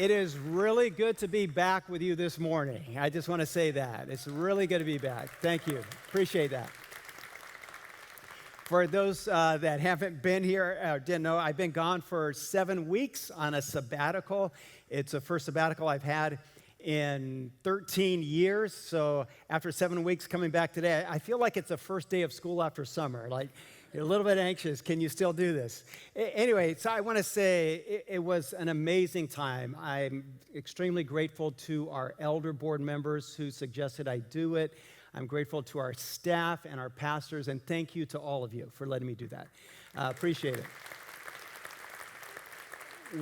It is really good to be back with you this morning. I just want to say that. It's really good to be back. Thank you. Appreciate that. For those that haven't been here or didn't know, I've been gone for 7 weeks on a sabbatical. It's the first sabbatical I've had in 13 years. So after 7 weeks coming back today, I feel like it's the first day of school after summer. Like, you're a little bit anxious. Can you still do this? Anyway, so I want to say it was an amazing time. I'm extremely grateful to our elder board members who suggested I do it. I'm grateful to our staff and our pastors, and thank you to all of you for letting me do that. Appreciate it.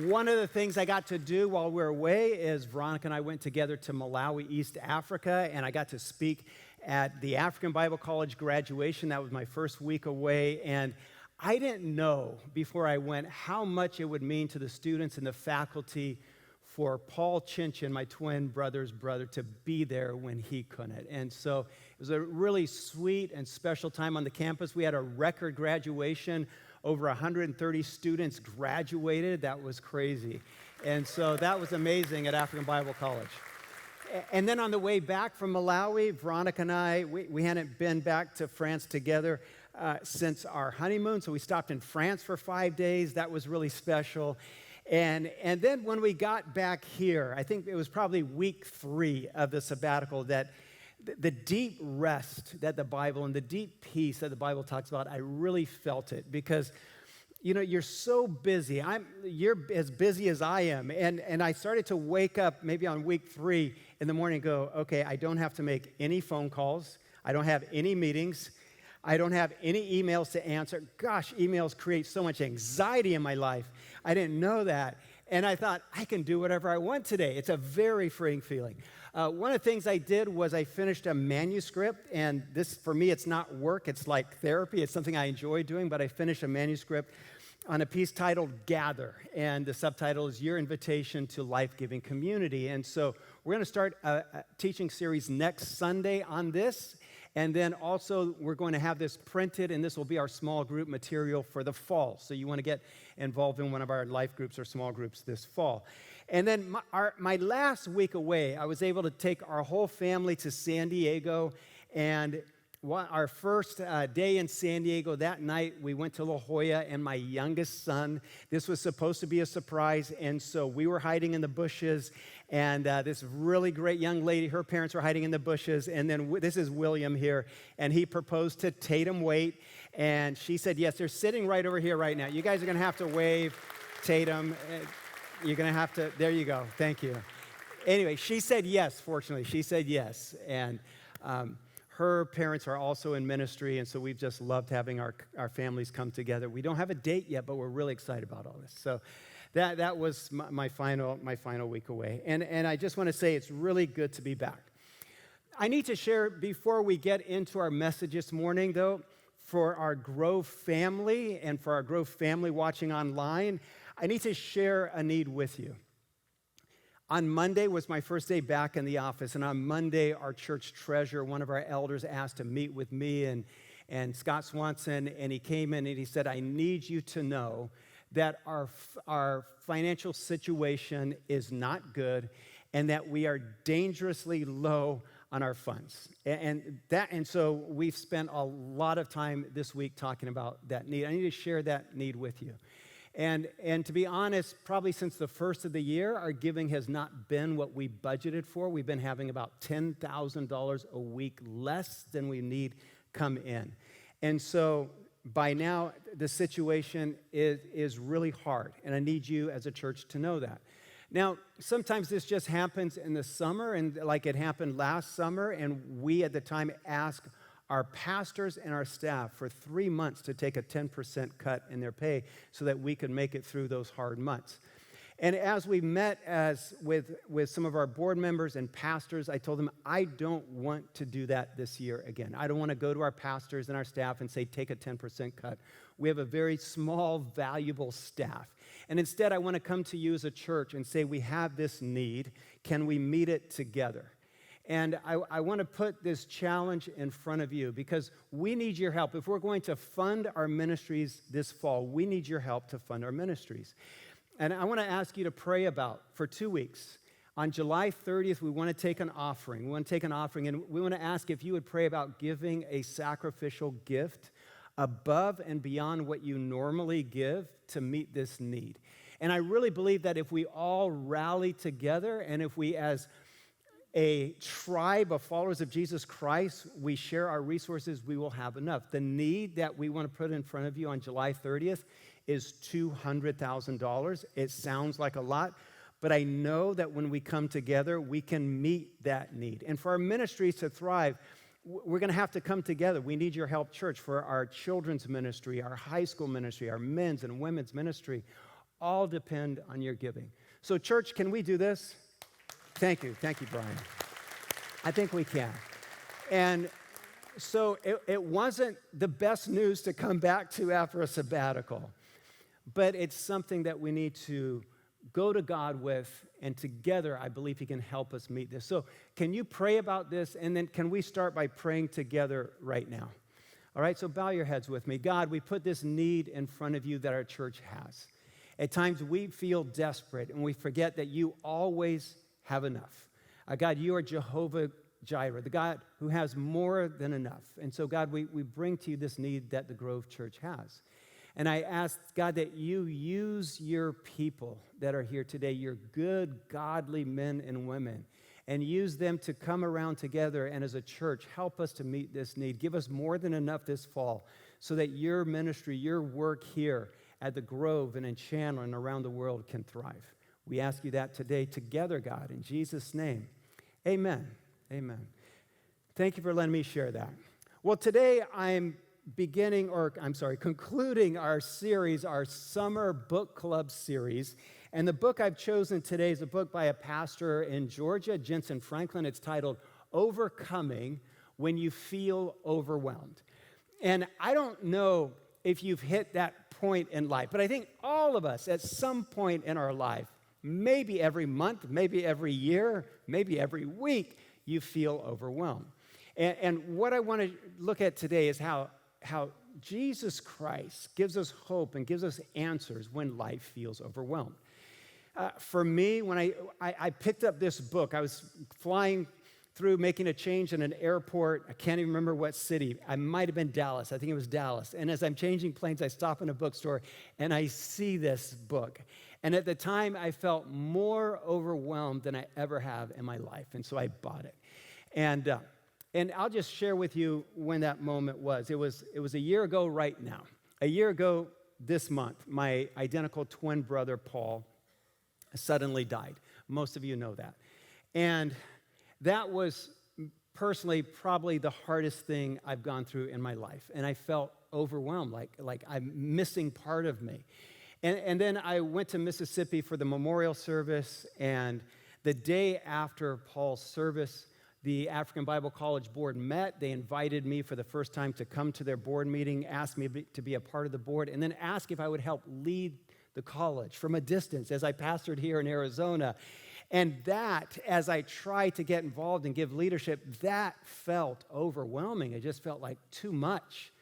One of the things I got to do while we were away is Veronica and I went together to Malawi, East Africa, and I got to speak at the African Bible College graduation. That was my first week away, and I didn't know before I went how much it would mean to the students and the faculty for Paul Chinchen, my twin brother's brother, to be there when he couldn't. And so it was a really sweet and special time on the campus. We had a record graduation. Over 130 students graduated. That was crazy. And so that was amazing at African Bible College. And then on the way back from Malawi, Veronica and I, we hadn't been back to France together since our honeymoon, so we stopped in France for 5 days. That was really special. And then when we got back here, I think it was probably week 3 of the sabbatical, that the deep rest that the Bible and the deep peace that the Bible talks about, I really felt it because, you know, you're so busy. You're as busy as I am. And I started to wake up maybe on week 3 in the morning and go, okay, I don't have to make any phone calls. I don't have any meetings. I don't have any emails to answer. Gosh, emails create so much anxiety in my life. I didn't know that. And I thought, I can do whatever I want today. It's a very freeing feeling. One of the things I did was I finished a manuscript, and this, for me, it's not work. It's like therapy. It's something I enjoy doing, but I finished a manuscript on a piece titled Gather, and the subtitle is Your Invitation to Life-Giving Community. And so we're going to start a teaching series next Sunday on this, and then also we're going to have this printed, and this will be our small group material for the fall. So you want to get involved in one of our life groups or small groups this fall. And then my last week away, I was able to take our whole family to San Diego, and our first day in San Diego, that night, we went to La Jolla and my youngest son. This was supposed to be a surprise, and so we were hiding in the bushes, and this really great young lady, her parents were hiding in the bushes, and then this is William here, and he proposed to Tatum Waite, and she said yes. They're sitting right over here right now. You guys are going to have to wave, Tatum. You're going to have to, there you go. Thank you. Anyway, she said yes, fortunately. She said yes, and her parents are also in ministry, and so we've just loved having our families come together. We don't have a date yet, but we're really excited about all this. So that was my final week away. And I just want to say it's really good to be back. I need to share, before we get into our message this morning, though, for our Grove family and for our Grove family watching online, I need to share a need with you. On Monday was my first day back in the office, and on Monday, our church treasurer, one of our elders, asked to meet with me and Scott Swanson, and he came in and he said, I need you to know that our financial situation is not good and that we are dangerously low on our funds. And so we've spent a lot of time this week talking about that need. I need to share that need with you. And to be honest, probably since the first of the year, our giving has not been what we budgeted for. We've been having about $10,000 a week less than we need come in. And so by now, the situation is really hard, and I need you as a church to know that. Now, sometimes this just happens in the summer, and like it happened last summer, and we at the time asked our pastors and our staff for 3 months to take a 10% cut in their pay so that we could make it through those hard months. And as we met with some of our board members and pastors, I told them, I don't want to do that this year again. I don't want to go to our pastors and our staff and say, take a 10% cut. We have a very small, valuable staff. And instead, I want to come to you as a church and say, we have this need. Can we meet it together? And I want to put this challenge in front of you because we need your help. If we're going to fund our ministries this fall, we need your help to fund our ministries. and I want to ask you to pray about for 2 weeks. On July 30th, we want to take an offering. We want to take an offering, and we want to ask if you would pray about giving a sacrificial gift above and beyond what you normally give to meet this need. And I really believe that if we all rally together and if we, as a tribe of followers of Jesus Christ, we share our resources, we will have enough. The need that we want to put in front of you on July 30th is $200,000. It sounds like a lot, but I know that when we come together, we can meet that need. And for our ministries to thrive, we're going to have to come together. We need your help, church, for our children's ministry, our high school ministry, our men's and women's ministry. All depend on your giving. So, church, can we do this? Thank you, Brian. I think we can. And so it wasn't the best news to come back to after a sabbatical, but it's something that we need to go to God with, and together I believe He can help us meet this. So can you pray about this, and then can we start by praying together right now? All right, so bow your heads with me. God, we put this need in front of you that our church has. At times we feel desperate, and we forget that you always have enough. God, you are Jehovah Jireh, the God who has more than enough. And so, God, we bring to you this need that the Grove Church has. And I ask, God, that you use your people that are here today, your good, godly men and women, and use them to come around together and as a church, help us to meet this need. Give us more than enough this fall so that your ministry, your work here at the Grove and in Chandler and around the world can thrive. We ask you that today together, God, in Jesus' name. Amen. Amen. Thank you for letting me share that. Well, today I'm concluding our series, our summer book club series. And the book I've chosen today is a book by a pastor in Georgia, Jensen Franklin. It's titled Overcoming When You Feel Overwhelmed. And I don't know if you've hit that point in life, but I think all of us at some point in our life, maybe every month, maybe every year, maybe every week, you feel overwhelmed. And what I want to look at today is how Jesus Christ gives us hope and gives us answers when life feels overwhelmed. For me, when I picked up this book, I was flying through, making a change in an airport. I can't even remember what city. I might have been Dallas. I think it was Dallas. And as I'm changing planes, I stop in a bookstore, and I see this book. And at the time, I felt more overwhelmed than I ever have in my life. And so I bought it. And I'll just share with you when that moment was. It was a year ago right now. A year ago this month, my identical twin brother, Paul, suddenly died. Most of you know that. And that was personally probably the hardest thing I've gone through in my life. And I felt overwhelmed, like I'm missing part of me. And then I went to Mississippi for the memorial service, and the day after Paul's service, the African Bible College Board met. They invited me for the first time to come to their board meeting, asked me to be a part of the board, and then asked if I would help lead the college from a distance as I pastored here in Arizona. And that, as I tried to get involved and give leadership, that felt overwhelming. It just felt like too much.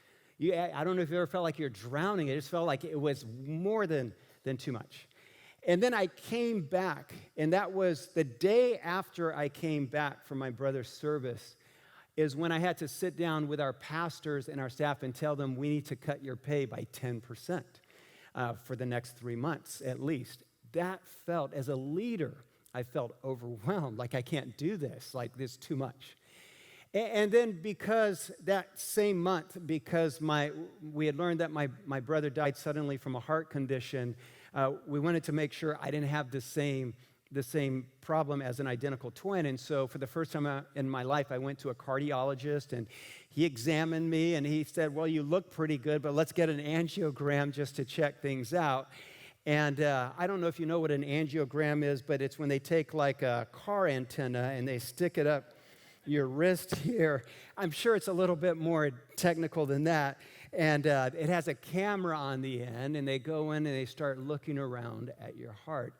I don't know if you ever felt like you're drowning. It just felt like it was more than too much. And then I came back, and that was the day after I came back from my brother's service is when I had to sit down with our pastors and our staff and tell them we need to cut your pay by 10% for the next 3 months at least. That felt, as a leader, I felt overwhelmed, like I can't do this, like this too much. And then because that same month, because we had learned that my brother died suddenly from a heart condition, we wanted to make sure I didn't have the same problem as an identical twin. And so for the first time in my life, I went to a cardiologist, and he examined me, and he said, well, you look pretty good, but let's get an angiogram just to check things out. And I don't know if you know what an angiogram is, but it's when they take like a car antenna and they stick it up your wrist here. I'm sure it's a little bit more technical than that. And it has a camera on the end, and they go in and they start looking around at your heart.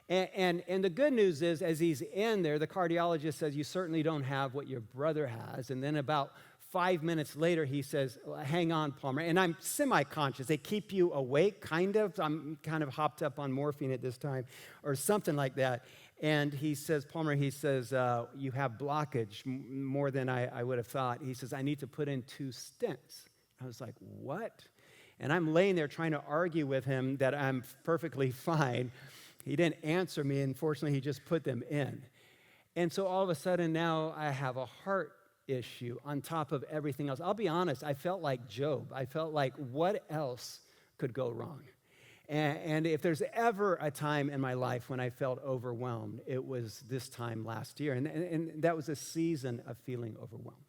And the good news is, as he's in there, the cardiologist says, you certainly don't have what your brother has. And then about 5 minutes later, he says, hang on, Palmer. And I'm semi-conscious. They keep you awake, kind of. I'm kind of hopped up on morphine at this time or something like that. And he says, Palmer, he says, you have blockage more than I would have thought. He says, I need to put in 2 stents. I was like, what? And I'm laying there trying to argue with him that I'm perfectly fine. He didn't answer me. Unfortunately, he just put them in. And so all of a sudden now I have a heart issue on top of everything else. I'll be honest, I felt like Job. I felt like what else could go wrong? And if there's ever a time in my life when I felt overwhelmed, it was this time last year. And that was a season of feeling overwhelmed.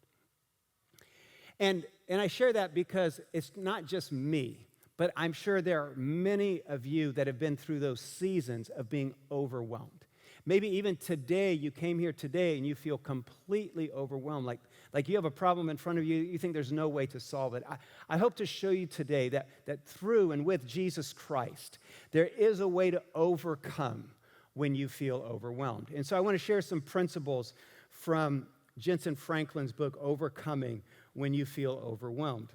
And I share that because it's not just me, but I'm sure there are many of you that have been through those seasons of being overwhelmed. Maybe even today, you came here today and you feel completely overwhelmed, like you have a problem in front of you, you think there's no way to solve it. I hope to show you today that through and with Jesus Christ, there is a way to overcome when you feel overwhelmed. And so I want to share some principles from Jensen Franklin's book, Overcoming When You Feel Overwhelmed.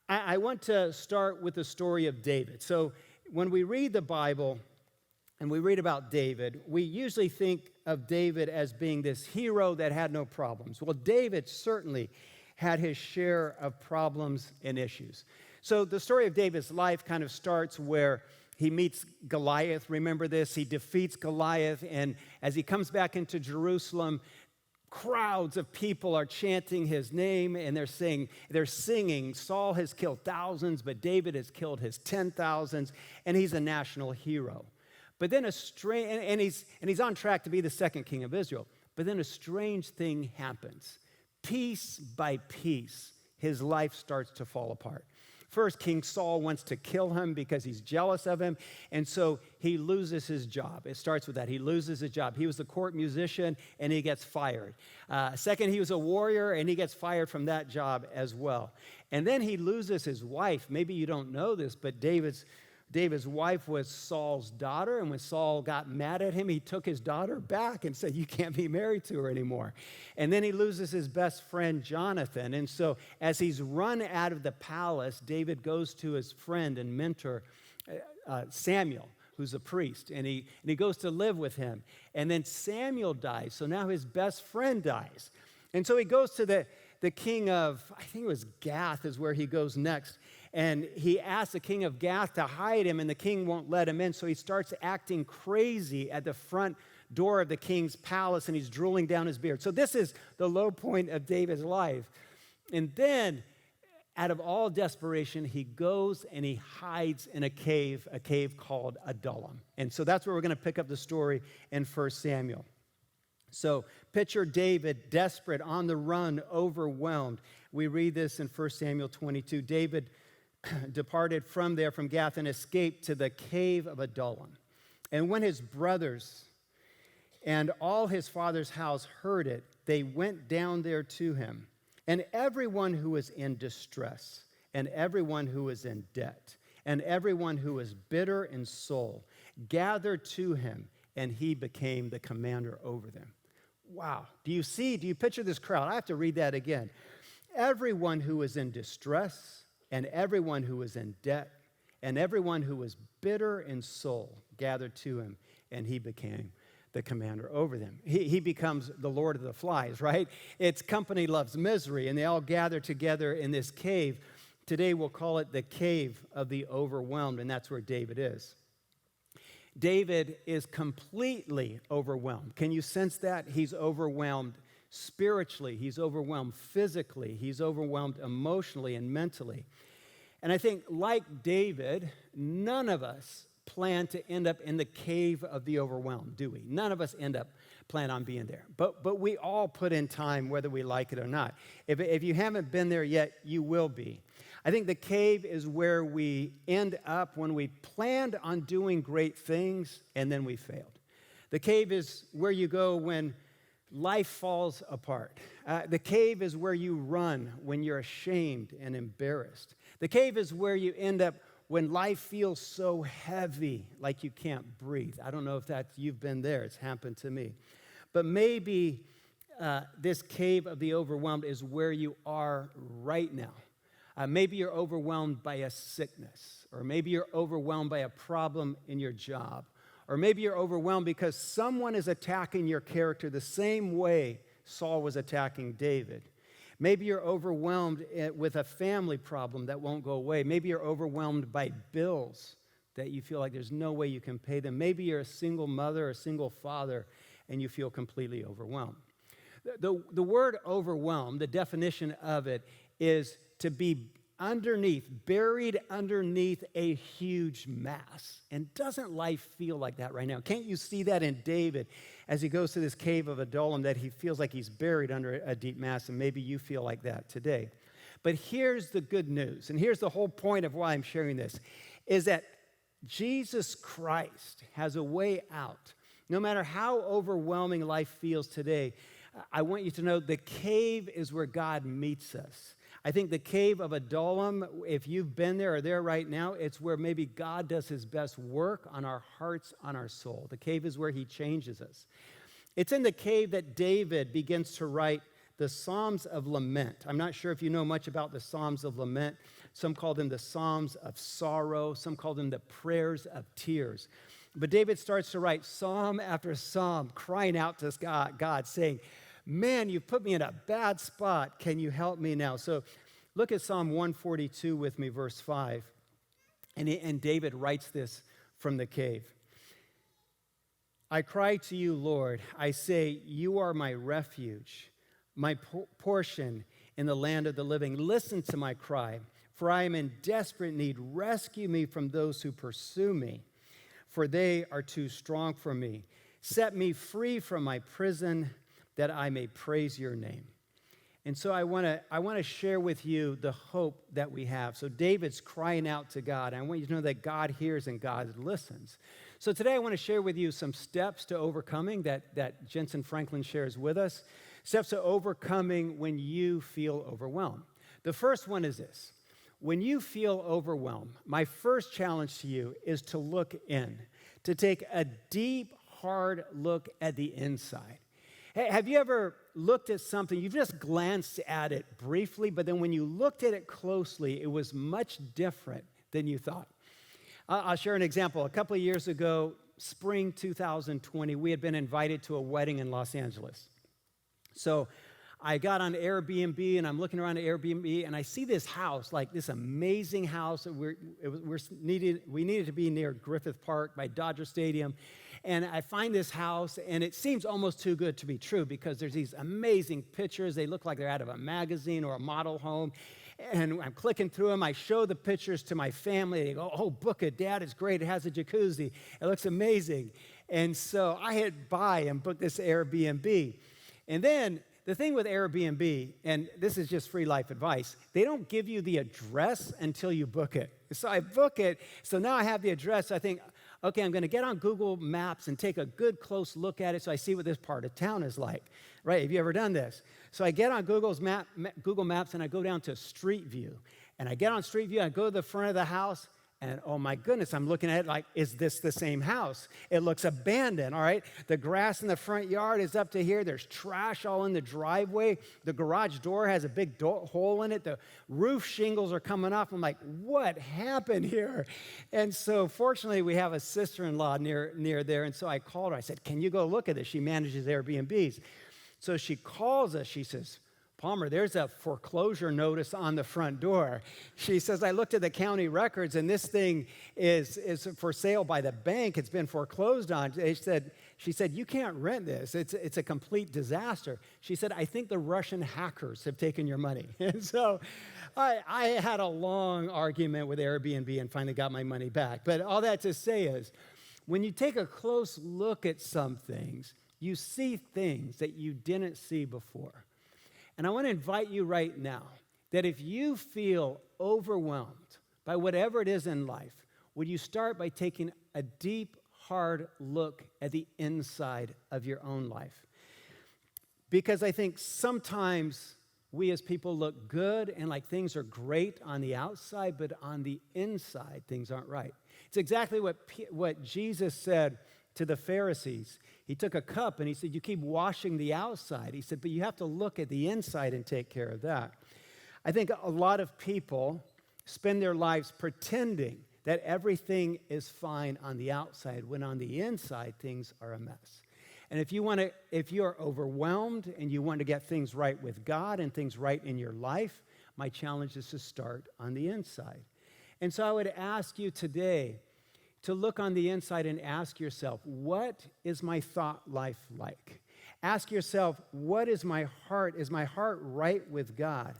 I want to start with the story of David. So when we read the Bible and we read about David, we usually think of David as being this hero that had no problems. Well, David certainly had his share of problems and issues. So the story of David's life kind of starts where he meets Goliath. Remember this? He defeats Goliath, and as he comes back into Jerusalem, crowds of people are chanting his name, and they're singing, Saul has killed thousands, but David has killed his 10,000s, and he's a national hero. But then he's on track to be the second king of Israel. But then a strange thing happens. Piece by piece, his life starts to fall apart. First, King Saul wants to kill him because he's jealous of him, and so he loses his job. It starts with that. He loses his job. He was the court musician, and he gets fired. Second, he was a warrior, and he gets fired from that job as well. And then he loses his wife. Maybe you don't know this, but David's wife was Saul's daughter, and when Saul got mad at him, he took his daughter back and said, you can't be married to her anymore. And then he loses his best friend, Jonathan. And so as he's run out of the palace, David goes to his friend and mentor, Samuel, who's a priest, and he goes to live with him. And then Samuel dies, so now his best friend dies. And so he goes to the king of, I think it was Gath is where he goes next. And he asks the king of Gath to hide him, and the king won't let him in. So he starts acting crazy at the front door of the king's palace, and he's drooling down his beard. So this is the low point of David's life. And then, out of all desperation, he goes and he hides in a cave called Adullam. And so that's where we're going to pick up the story in 1 Samuel. So picture David, desperate, on the run, overwhelmed. We read this in 1 Samuel 22. David departed from Gath and escaped to the cave of Adullam. And when his brothers and all his father's house heard it, they went down there to him. And everyone who was in distress, and everyone who was in debt, and everyone who was bitter in soul, gathered to him, and he became the commander over them. Wow. Do you picture this crowd? I have to read that again. Everyone who was in distress, and everyone who was in debt, and everyone who was bitter in soul gathered to him, and he became the commander over them. He becomes the Lord of the Flies, right? It's company loves misery, and they all gather together in this cave. Today we'll call it the cave of the overwhelmed, and that's where David is. David is completely overwhelmed. Can you sense that? He's overwhelmed spiritually, he's overwhelmed physically, he's overwhelmed emotionally and mentally. And I think, like David, none of us plan to end up in the cave of the overwhelmed, do we? None of us plan on being there. But we all put in time, whether we like it or not. If you haven't been there yet, you will be. I think the cave is where we end up when we planned on doing great things and then we failed. The cave is where you go when life falls apart. The cave is where you run when you're ashamed and embarrassed. The cave is where you end up when life feels so heavy, like you can't breathe. I don't know if you've been there. It's happened to me. But maybe this cave of the overwhelmed is where you are right now. Maybe you're overwhelmed by a sickness, or maybe you're overwhelmed by a problem in your job, or maybe you're overwhelmed because someone is attacking your character the same way Saul was attacking David. Maybe you're overwhelmed with a family problem that won't go away. Maybe you're overwhelmed by bills that you feel like there's no way you can pay them. Maybe you're a single mother or a single father and you feel completely overwhelmed. The word overwhelmed, the definition of it is to be buried underneath a huge mass. And doesn't life feel like that right now? Can't you see that in David as he goes to this cave of Adullam, that he feels like he's buried under a deep mass, and maybe you feel like that today. But here's the good news, and here's the whole point of why I'm sharing this, is that Jesus Christ has a way out. No matter how overwhelming life feels today, I want you to know the cave is where God meets us. I think the cave of Adullam, if you've been there or there right now, it's where maybe God does his best work on our hearts, on our soul. The cave is where he changes us. It's in the cave that David begins to write the Psalms of Lament. I'm not sure if you know much about the Psalms of Lament. Some call them the Psalms of Sorrow. Some call them the Prayers of Tears. But David starts to write psalm after psalm, crying out to God, saying, man, you've put me in a bad spot. Can you help me now? So look at Psalm 142 with me, verse 5. And David writes this from the cave. I cry to you, Lord. I say, you are my refuge, my portion in the land of the living. Listen to my cry, for I am in desperate need. Rescue me from those who pursue me, for they are too strong for me. Set me free from my prison, that I may praise your name. And so I want to share with you the hope that we have. So David's crying out to God. I want you to know that God hears and God listens. So today I want to share with you some steps to overcoming that Jensen Franklin shares with us. Steps to overcoming when you feel overwhelmed. The first one is this. When you feel overwhelmed, my first challenge to you is to look in, to take a deep, hard look at the inside. Hey, have you ever looked at something, you've just glanced at it briefly, but then when you looked at it closely, it was much different than you thought? I'll share an example. A couple of years ago, spring 2020, we had been invited to a wedding in Los Angeles. So I got on Airbnb, and I'm looking around at Airbnb, and I see this house, like this amazing house. We needed to be near Griffith Park by Dodger Stadium. And I find this house, and it seems almost too good to be true because there's these amazing pictures. They look like they're out of a magazine or a model home. And I'm clicking through them. I show the pictures to my family. They go, oh, book it, Dad. It's great. It has a jacuzzi. It looks amazing. And so I hit buy and book this Airbnb. And then the thing with Airbnb, and this is just free life advice, they don't give you the address until you book it. So I book it. So now I have the address. I think, okay, I'm going to get on Google Maps and take a good close look at it so I see what this part of town is like, right? Have you ever done this? So I get on Google Maps and I go down to Street View. And I get on Street View, I go to the front of the house, and oh my goodness, I'm looking at it like, is this the same house? It looks abandoned, all right? The grass in the front yard is up to here. There's trash all in the driveway. The garage door has a big hole in it. The roof shingles are coming off. I'm like, what happened here? And so fortunately, we have a sister-in-law near there. And so I called her. I said, can you go look at this? She manages Airbnbs. So she calls us. She says, Palmer, there's a foreclosure notice on the front door. She says, I looked at the county records, and this thing is for sale by the bank. It's been foreclosed on. She said, you can't rent this. It's a complete disaster. She said, I think the Russian hackers have taken your money. And so I had a long argument with Airbnb and finally got my money back. But all that to say is, when you take a close look at some things, you see things that you didn't see before. And I want to invite you right now that if you feel overwhelmed by whatever it is in life, would you start by taking a deep, hard look at the inside of your own life? Because I think sometimes we as people look good and like things are great on the outside, but on the inside, things aren't right. It's exactly what Jesus said to the Pharisees. He took a cup and he said, you keep washing the outside. He said, but you have to look at the inside and take care of that. I think a lot of people spend their lives pretending that everything is fine on the outside, when on the inside, things are a mess. And if you are overwhelmed and you want to get things right with God and things right in your life, my challenge is to start on the inside. And so I would ask you today to look on the inside and ask yourself, what is my thought life like? Ask yourself, what is my heart? Is my heart right with God?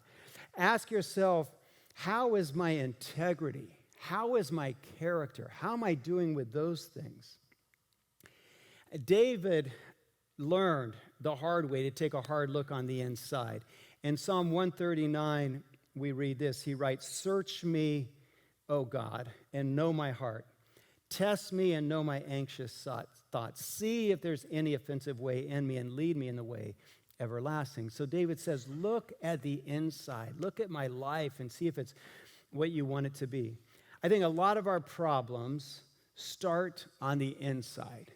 Ask yourself, how is my integrity? How is my character? How am I doing with those things? David learned the hard way to take a hard look on the inside. In Psalm 139, we read this. He writes, search me, O God, and know my heart. Test me and know my anxious thoughts. See if there's any offensive way in me and lead me in the way everlasting. So David says, look at the inside. Look at my life and see if it's what you want it to be. I think a lot of our problems start on the inside.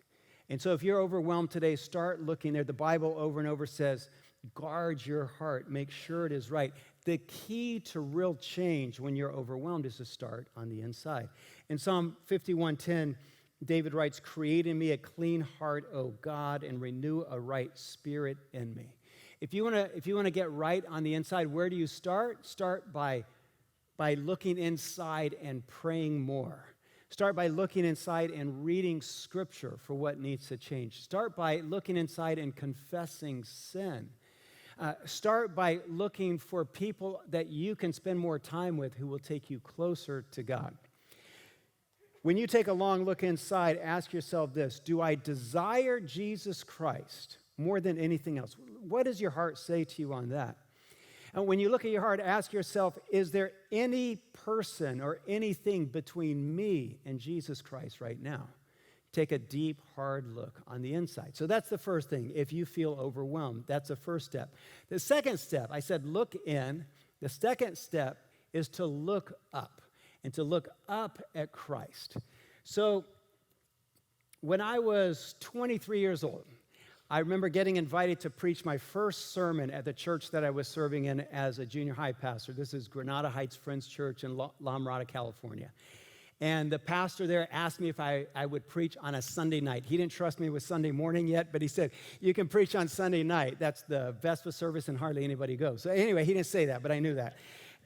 And so if you're overwhelmed today, start looking there. The Bible over and over says, guard your heart. Make sure it is right. The key to real change when you're overwhelmed is to start on the inside. In Psalm 51:10, David writes, create in me a clean heart, O God, and renew a right spirit in me. If you want to get right on the inside, where do you start? Start by looking inside and praying more. Start by looking inside and reading Scripture for what needs to change. Start by looking inside and confessing sin. Start by looking for people that you can spend more time with who will take you closer to God. When you take a long look inside, ask yourself this: do I desire Jesus Christ more than anything else? What does your heart say to you on that? And when you look at your heart, ask yourself, is there any person or anything between me and Jesus Christ right now? Take a deep, hard look on the inside. So that's the first thing. If you feel overwhelmed, that's the first step. The second step, I said look in. The second step is to look up, and to look up at Christ. So when I was 23 years old, I remember getting invited to preach my first sermon at the church that I was serving in as a junior high pastor. This is Granada Heights Friends Church in La Mirada, California. And the pastor there asked me if I would preach on a Sunday night. He didn't trust me with Sunday morning yet, but he said, you can preach on Sunday night. That's the Vespa service and hardly anybody goes. So anyway, he didn't say that, but I knew that.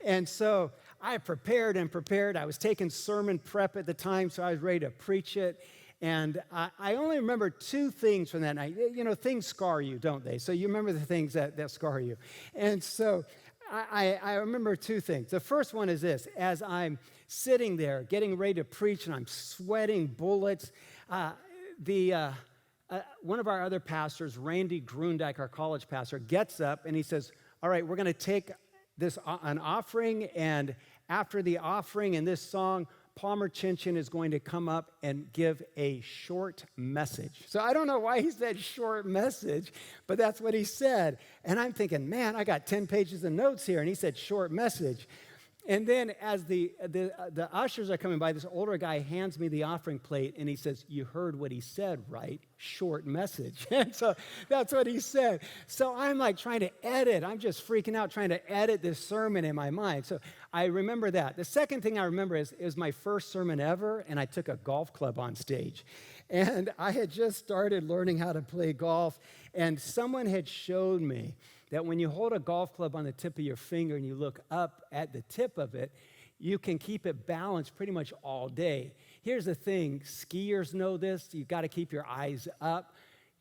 And so I prepared and prepared. I was taking sermon prep at the time, so I was ready to preach it. And I only remember two things from that night. You know, things scar you, don't they? So you remember the things that scar you. And so I remember two things. The first one is this: as I'm sitting there getting ready to preach and I'm sweating bullets, one of our other pastors, Randy Grundyke, our college pastor, gets up and he says, all right, we're going to take an offering, and after the offering and this song, Palmer Chinchen is going to come up and give a short message. So I don't know why he said short message, but that's what he said. And I'm thinking, man, I got 10 pages of notes here, and he said short message. And then as the ushers are coming by, this older guy hands me the offering plate, and he says, you heard what he said, right? Short message. And so that's what he said. So I'm like trying to edit. I'm just freaking out trying to edit this sermon in my mind. So I remember that. The second thing I remember is it was my first sermon ever, and I took a golf club on stage. And I had just started learning how to play golf, and someone had showed me that when you hold a golf club on the tip of your finger and you look up at the tip of it, you can keep it balanced pretty much all day. Here's the thing, skiers know this, you've got to keep your eyes up.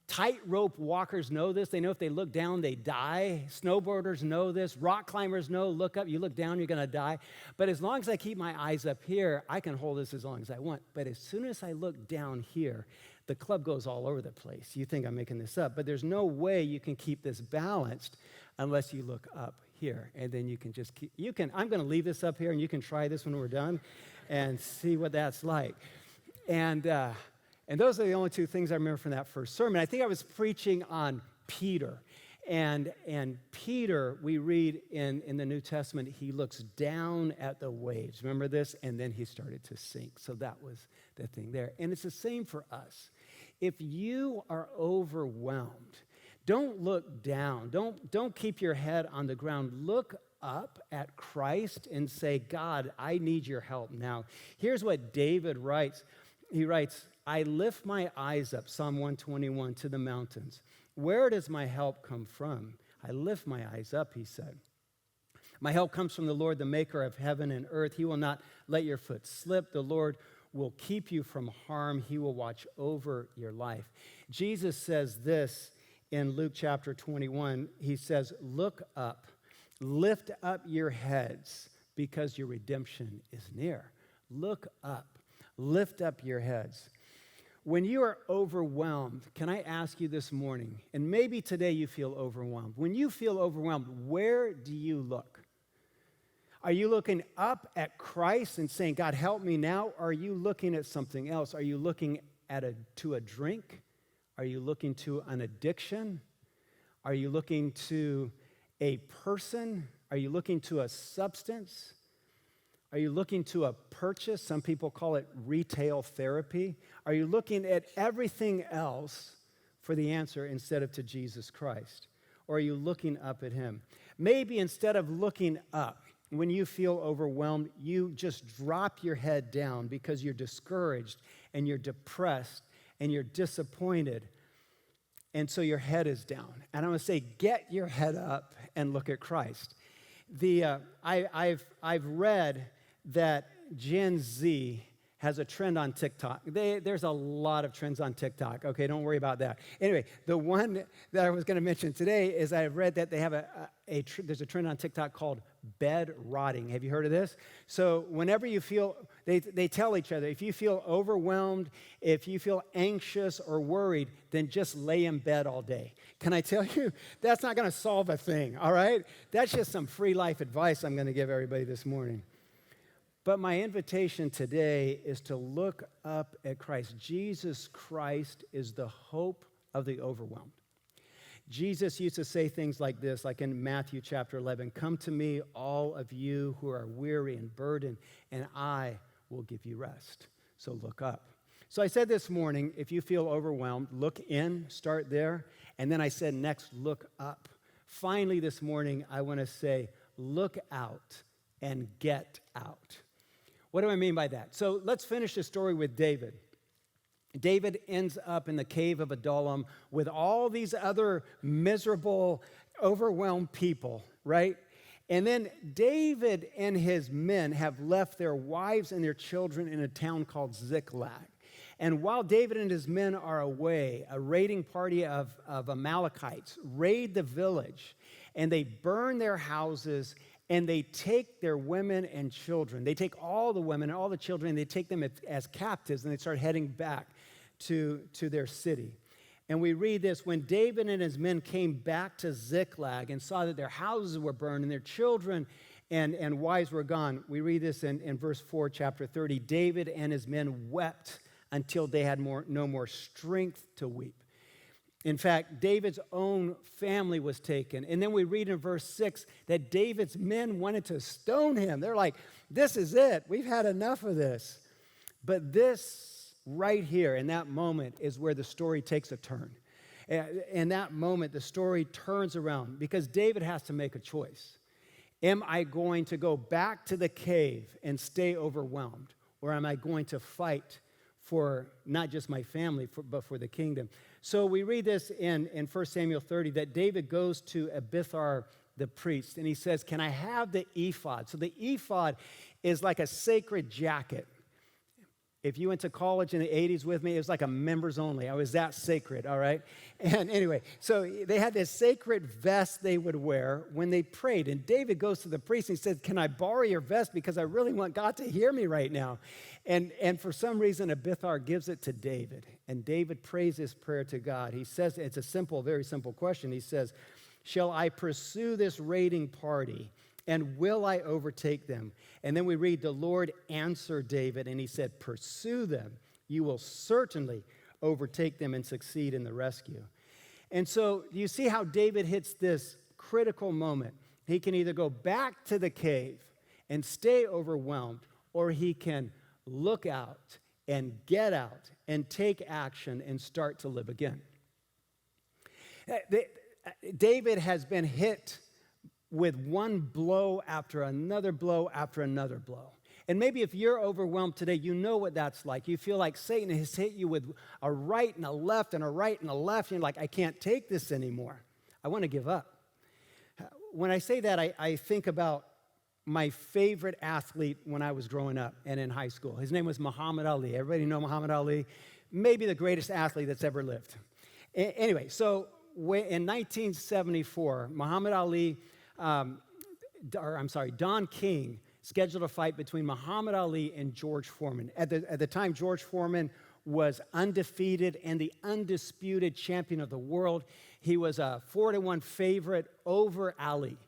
Tightrope walkers know this. They know if they look down, they die. Snowboarders know this. Rock climbers know, look up, you look down, you're going to die. But as long as I keep my eyes up here, I can hold this as long as I want. But as soon as I look down here, the club goes all over the place. You think I'm making this up, but there's no way you can keep this balanced unless you look up here. And then you can just keep, I'm going to leave this up here, and you can try this when we're done and see what that's like. And those are the only two things I remember from that first sermon. I think I was preaching on Peter. And Peter, we read in the New Testament, he looks down at the waves. Remember this? And then he started to sink. So that was the thing there. And it's the same for us. If you are overwhelmed, don't look down. Don't keep your head on the ground. Look up at Christ and say, God, I need your help now. Here's what David writes. He writes, I lift my eyes up, Psalm 121, to the mountains. Where does my help come from? I lift my eyes up, he said. My help comes from the Lord, the maker of heaven and earth. He will not let your foot slip. The Lord will keep you from harm. He will watch over your life. Jesus says this in Luke chapter 21. He says, look up, lift up your heads because your redemption is near. Look up, lift up your heads. When you are overwhelmed, can I ask you this morning, and maybe today you feel overwhelmed. When you feel overwhelmed, where do you look? Are you looking up at Christ and saying, God, help me now? Or are you looking at something else? Are you looking to a drink? Are you looking to an addiction? Are you looking to a person? Are you looking to a substance? Are you looking to a purchase? Some people call it retail therapy. Are you looking at everything else for the answer instead of to Jesus Christ? Or are you looking up at him? Maybe instead of looking up, when you feel overwhelmed, you just drop your head down because you're discouraged and you're depressed and you're disappointed. And so your head is down. And I'm going to say, get your head up and look at Christ. I've read that Gen Z has a trend on TikTok. There's a lot of trends on TikTok. Okay, don't worry about that. Anyway, the one that I was going to mention today is I've read that they have there's a trend on TikTok called bed rotting. Have you heard of this? So whenever you feel, they tell each other, if you feel overwhelmed, if you feel anxious or worried, then just lay in bed all day. Can I tell you, that's not going to solve a thing, all right? That's just some free life advice I'm going to give everybody this morning. But my invitation today is to look up at Christ. Jesus Christ is the hope of the overwhelmed. Jesus used to say things like this, like in Matthew chapter 11, come to me, all of you who are weary and burdened, and I will give you rest. So look up. So I said this morning, if you feel overwhelmed, look in, start there. And then I said next, look up. Finally this morning, I want to say, look out and get out. What do I mean by that? So let's finish the story with David. David ends up in the cave of Adullam with all these other miserable, overwhelmed people, right? And then David and his men have left their wives and their children in a town called Ziklag. And while David and his men are away, a raiding party of Amalekites raid the village, and they burn their houses, and they take their women and children. They take all the women and all the children, and they take them as captives, and they start heading back to their city. And we read this, when David and his men came back to Ziklag and saw that their houses were burned and their children and wives were gone, we read this in verse 4, chapter 30. David and his men wept until they had no more strength to weep. In fact, David's own family was taken. And then we read in verse 6 that David's men wanted to stone him. They're like, this is it. We've had enough of this. But this right here, in that moment, is where the story takes a turn. In that moment, the story turns around because David has to make a choice. Am I going to go back to the cave and stay overwhelmed? Or am I going to fight for not just my family, but for the kingdom? So we read this in 1 Samuel 30 that David goes to Abiathar the priest, and he says, can I have the ephod? So the ephod is like a sacred jacket. If you went to college in the 80s with me, it was like a members only. I was that sacred, all right? And anyway, so they had this sacred vest they would wear when they prayed. And David goes to the priest and he says, can I borrow your vest because I really want God to hear me right now? And for some reason, Abiathar gives it to David. And David prays this prayer to God. He says, it's a simple, very simple question. He says, shall I pursue this raiding party? And will I overtake them? And then we read, the Lord answered David, and he said, pursue them. You will certainly overtake them and succeed in the rescue. And so you see how David hits this critical moment. He can either go back to the cave and stay overwhelmed, or he can look out and get out and take action and start to live again. David has been hit with one blow after another blow after another blow. And maybe if you're overwhelmed today, you know what that's like. You feel like Satan has hit you with a right and a left and a right and a left. And you're like, I can't take this anymore. I want to give up. When I say that, I think about my favorite athlete when I was growing up and in high school. His name was Muhammad Ali. Everybody know Muhammad Ali? Maybe the greatest athlete that's ever lived. Anyway, so in 1974, Muhammad Ali, Don King, scheduled a fight between Muhammad Ali and George Foreman. At the time, George Foreman was undefeated and the undisputed champion of the world. He was a 4-1 favorite over Ali.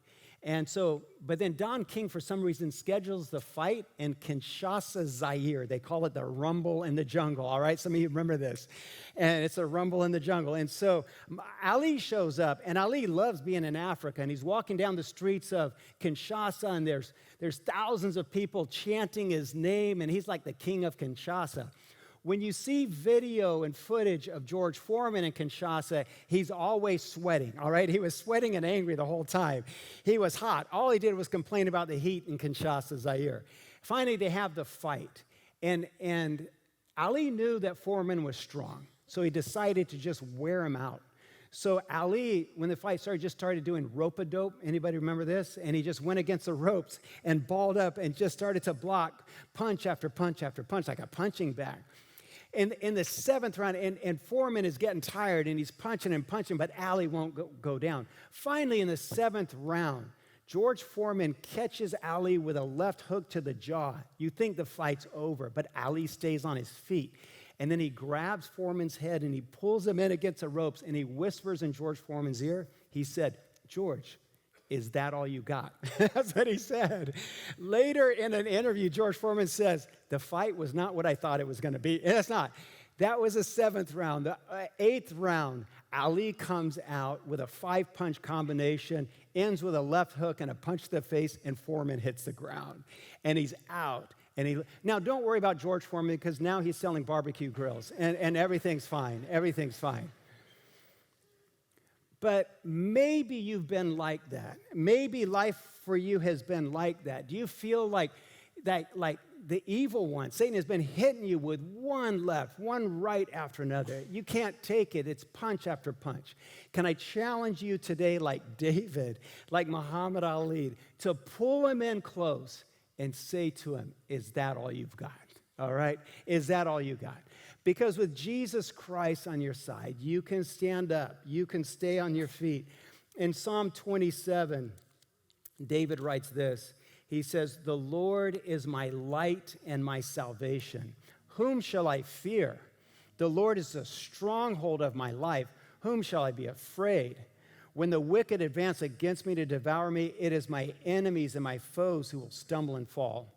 And so, but then Don King, for some reason, schedules the fight in Kinshasa, Zaire. They call it the Rumble in the Jungle, all right? Some of you remember this. And it's a Rumble in the Jungle. And so Ali shows up, and Ali loves being in Africa, and he's walking down the streets of Kinshasa, and there's thousands of people chanting his name, and he's like the king of Kinshasa. When you see video and footage of George Foreman in Kinshasa, he's always sweating, all right? He was sweating and angry the whole time. He was hot. All he did was complain about the heat in Kinshasa, Zaire. Finally, they have the fight. And Ali knew that Foreman was strong, so he decided to just wear him out. So Ali, when the fight started, just started doing rope-a-dope. Anybody remember this? And he just went against the ropes and balled up and just started to block punch after punch after punch, like a punching bag. In the seventh round, and Foreman is getting tired, and he's punching and punching, but Ali won't go down. Finally, in the seventh round, George Foreman catches Ali with a left hook to the jaw. You think the fight's over, but Ali stays on his feet. And then he grabs Foreman's head, and he pulls him in against the ropes, and he whispers in George Foreman's ear. He said, "George, is that all you got?" That's what he said. Later in an interview, George Foreman says, the fight was not what I thought it was going to be. And it's not. That was the seventh round. The eighth round, Ali comes out with a 5-punch combination, ends with a left hook and a punch to the face, and Foreman hits the ground. And he's out. Now, don't worry about George Foreman, because now he's selling barbecue grills, and everything's fine. Everything's fine. But maybe you've been like that. Maybe life for you has been like that. Do you feel like the evil one, Satan, has been hitting you with one left, one right after another? You can't take it. It's punch after punch. Can I challenge you today, like David, like Muhammad Ali, to pull him in close and say to him, is that all you've got? All right? Is that all you got? Because with Jesus Christ on your side, you can stand up. You can stay on your feet. In Psalm 27, David writes this. He says, "The Lord is my light and my salvation. Whom shall I fear? The Lord is the stronghold of my life. Whom shall I be afraid? When the wicked advance against me to devour me, it is my enemies and my foes who will stumble and fall.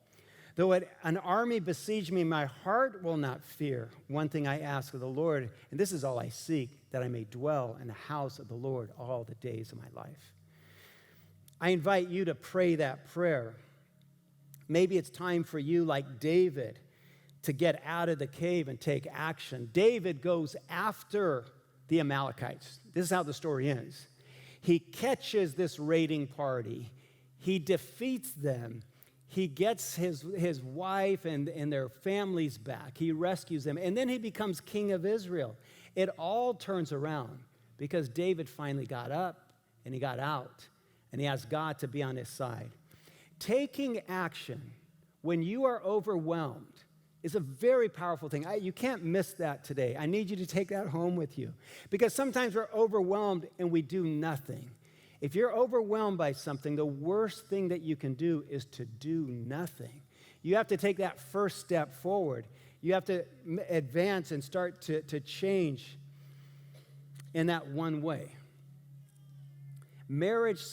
Though an army besiege me, my heart will not fear. One thing I ask of the Lord, and this is all I seek, that I may dwell in the house of the Lord all the days of my life." I invite you to pray that prayer. Maybe it's time for you, like David, to get out of the cave and take action. David goes after the Amalekites. This is how the story ends. He catches this raiding party. He defeats them. He gets his wife and their families back. He rescues them. And then he becomes king of Israel. It all turns around because David finally got up and he got out. And he asked God to be on his side. Taking action when you are overwhelmed is a very powerful thing. You can't miss that today. I need you to take that home with you. Because sometimes we're overwhelmed and we do nothing. If you're overwhelmed by something, the worst thing that you can do is to do nothing. You have to take that first step forward. You have to advance and start to change in that one way. Marriage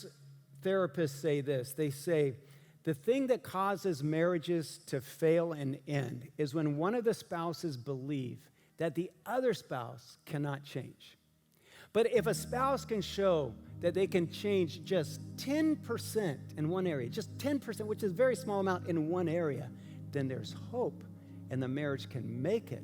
therapists say this. They say, the thing that causes marriages to fail and end is when one of the spouses believe that the other spouse cannot change. But if a spouse can show that they can change just 10% in one area, just 10%, which is a very small amount in one area, then there's hope and the marriage can make it.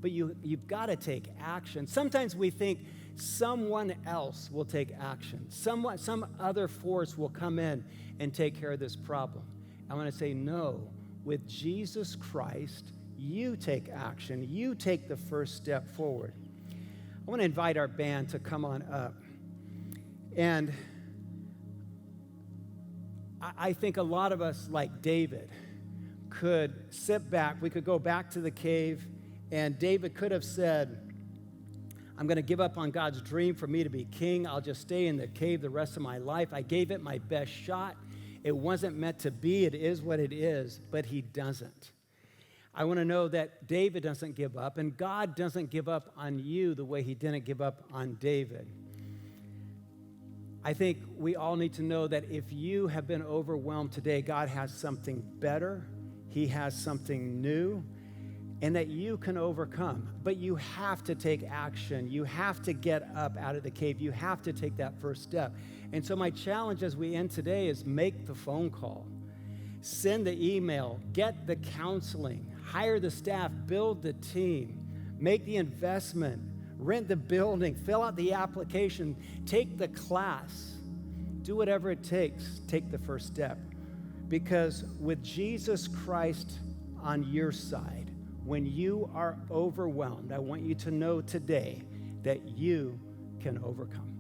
But you've got to take action. Sometimes we think someone else will take action. Some other force will come in and take care of this problem. I want to say no. With Jesus Christ, you take action. You take the first step forward. I want to invite our band to come on up. And I think a lot of us, like David, could sit back. We could go back to the cave, and David could have said, I'm going to give up on God's dream for me to be king. I'll just stay in the cave the rest of my life. I gave it my best shot. It wasn't meant to be. It is what it is, but he doesn't. I want to know that David doesn't give up, and God doesn't give up on you the way he didn't give up on David. I think we all need to know that if you have been overwhelmed today, God has something better. He has something new, and that you can overcome. But you have to take action. You have to get up out of the cave. You have to take that first step. And so my challenge as we end today is make the phone call. Send the email. Get the counseling. Hire the staff. Build the team. Make the investment. Rent the building. Fill out the application. Take the class. Do whatever it takes. Take the first step. Because with Jesus Christ on your side, when you are overwhelmed, I want you to know today that you can overcome.